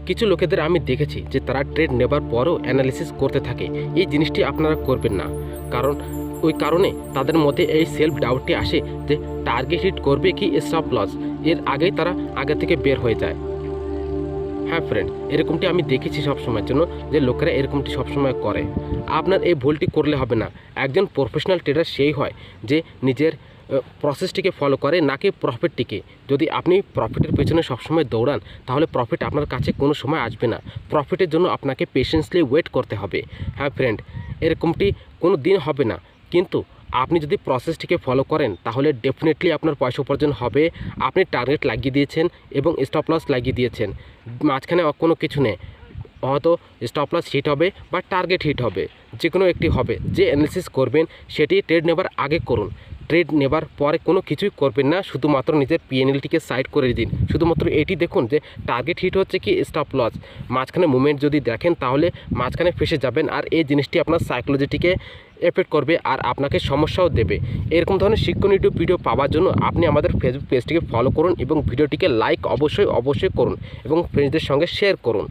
কিছু লোকেদের আমি দেখেছি যে তারা ট্রেড নেবার পরও অ্যানালিসিস করতে থাকে। এই জিনিসটি আপনারা করবেন না, কারণ ওই কারণে তাদের মধ্যে এই সেলফ ডাউটটি আসে যে টার্গেট হিট করবে কি স্টপ লস, এর আগেই তারা আগে থেকে বের হয়ে যায়। হ্যাঁ ফ্রেন্ড, এরকমটি আমি দেখেছি সবসময়ের জন্য যে লোকেরা এরকমটি সবসময় করে। আপনার এই ভুলটি করলে হবে না। একজন প্রফেশনাল ট্রেডার সেই হয় যে নিজের প্রসেসটিকে ফলো করে, নাকি প্রফিটটিকে। যদি আপনি প্রফিটের পেছনে সবসময় দৌড়ান তাহলে প্রফিট আপনার কাছে কোনো সময় আসবে না। প্রফিটের জন্য আপনাকে পেশেন্সলি ওয়েট করতে হবে। হ্যাঁ ফ্রেন্ড, এরকমটি কোনো দিন হবে না, কিন্তু আপনি যদি প্রসেসটিকে ফলো করেন তাহলে ডেফিনেটলি আপনার পয়সা উপার্জন হবে। আপনি টার্গেট লাগিয়ে দিয়েছেন এবং স্টপ লস লাগিয়ে দিয়েছেন, মাঝখানে কোনো কিছু নেই। হয়তো স্টপ লস হিট হবে বা টার্গেট হিট হবে, যে কোনো একটি হবে। যে অ্যানালিসিস করবেন সেটি ট্রেড নেবার আগে করুন। ট্রেড নেবার পরে কোনো কিছুই করবেন না, শুধুমাত্র নিজের পিএনএলটিকে সাইড করে দিন। শুধুমাত্র এটি দেখুন যে টার্গেট হিট হচ্ছে কি স্টপ লস। মাঝখানে মুভমেন্ট যদি দেখেন তাহলে মাঝখানে ফেসে যাবেন, আর এই জিনিসটি আপনার সাইকোলজিটিকে এফেক্ট করবে আর আপনাকে সমস্যাও দেবে। এরকম ধরনের শিক্ষণীয় ভিডিও পাওয়ার জন্য আপনি আমাদের ফেসবুক পেজটিকে ফলো করুন এবং ভিডিওটিকে লাইক অবশ্যই করুন এবং ফ্রেন্ডসদের সঙ্গে শেয়ার করুন।